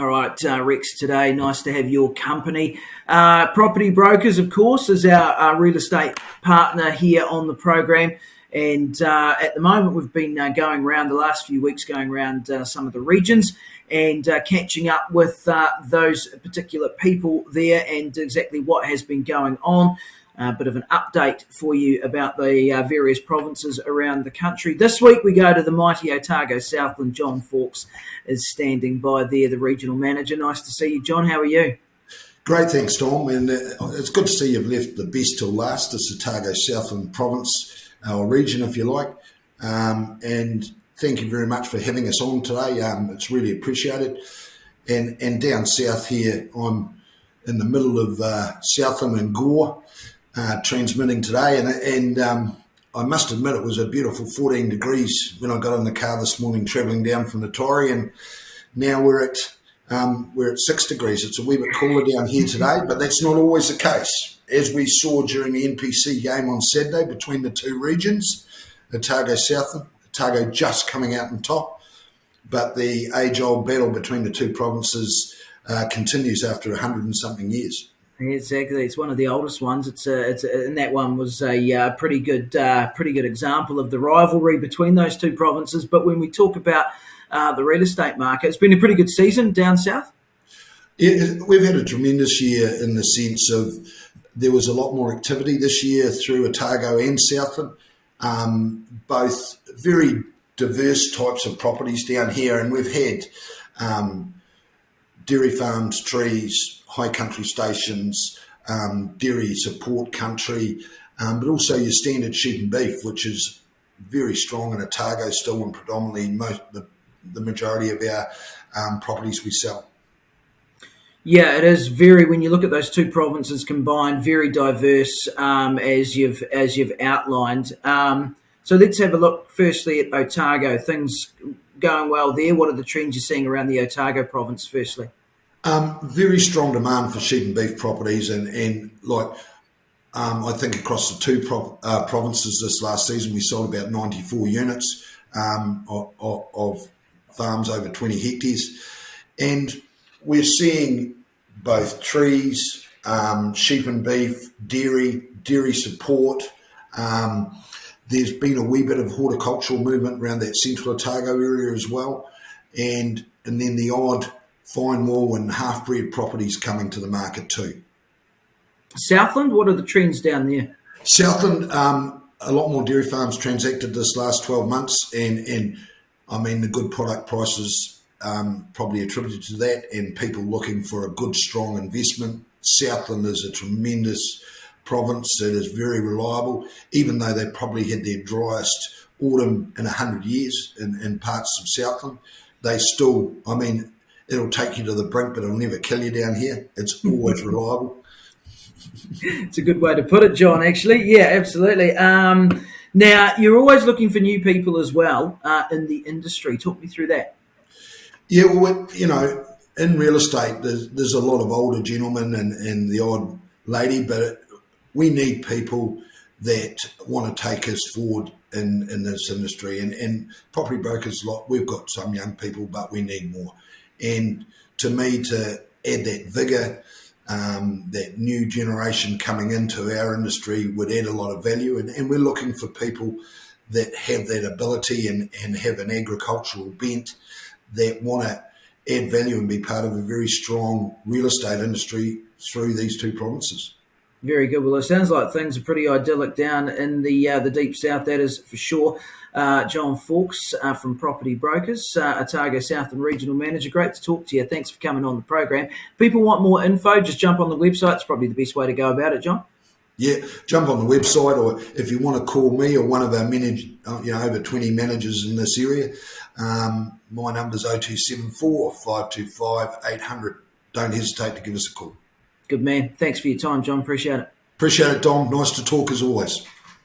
All right, Rex, today, nice to have your company. Property Brokers, of course, is our real estate partner here on the program. And at the moment, we've been going around the last few weeks, going around some of the regions and catching up with those particular people there and exactly what has been going on. A bit of an update for you about the various provinces around the country. This week we go to the mighty Otago, Southland. John Faulks is standing by there, the regional manager. Nice to see you, John. How are you? Great, thanks, Tom. And it's good to see you've left the best till last, this Otago, Southland province, or region, if you like. And thank you very much for having us on today. It's really appreciated. And down south here, I'm in the middle of Southland and Gore. Transmitting today, and I must admit it was a beautiful 14 degrees when I got in the car this morning travelling down from the Torrey, and now we're at 6 degrees. It's a wee bit cooler down here today, but that's not always the case. As we saw during the NPC game on Saturday between the two regions, Otago Southland, Otago just coming out on top, but the age-old battle between the two provinces continues after 100 and something years. Exactly, it's one of the oldest ones. And that one was a pretty good example of the rivalry between those two provinces. But when we talk about the real estate market, it's been a pretty good season down south. Yeah, we've had a tremendous year in the sense of there was a lot more activity this year through Otago and Southland, both very diverse types of properties down here, and we've had dairy farms, trees, high country stations, dairy support country, but also your standard sheep and beef, which is very strong in Otago still, and predominantly the majority of our properties we sell. Yeah, it is very, when you look at those two provinces combined, very diverse, as you've outlined. So let's have a look firstly at Otago. Things going well there. What are the trends you're seeing around the Otago province firstly? Very strong demand for sheep and beef properties, and I think across the two provinces this last season we sold about 94 units of farms over 20 hectares, and we're seeing both trees, sheep and beef, dairy support. There's been a wee bit of horticultural movement around that central Otago area as well, and then the odd fine wool and half-bred properties coming to the market too. Southland, what are the trends down there? Southland, a lot more dairy farms transacted this last 12 months, and I mean the good product prices probably attributed to that, and people looking for a good, strong investment. Southland is a tremendous province that is very reliable, even though they probably had their driest autumn in 100 years in parts of Southland. They still, I mean, it'll take you to the brink, but it'll never kill you down here. It's always reliable. It's a good way to put it, John, actually. Yeah, absolutely. Now, you're always looking for new people as well in the industry. Talk me through that. Yeah, well, in real estate, there's a lot of older gentlemen and the odd lady, but we need people that want to take us forward in this industry. And property brokers, we've got some young people, but we need more. And to me, to add that vigour, that new generation coming into our industry would add a lot of value. And we're looking for people that have that ability and have an agricultural bent that want to add value and be part of a very strong real estate industry through these two provinces. Very good. Well, it sounds like things are pretty idyllic down in the deep south, that is for sure. John Faulks from Property Brokers, Otago Southland Regional Manager. Great to talk to you. Thanks for coming on the program. People want more info, just jump on the website. It's probably the best way to go about it, John. Yeah, jump on the website, or if you want to call me or one of our over 20 managers in this area, my number's 0274 525 800. Don't hesitate to give us a call. Good man. Thanks for your time, John. Appreciate it. Appreciate it, Dom. Nice to talk as always.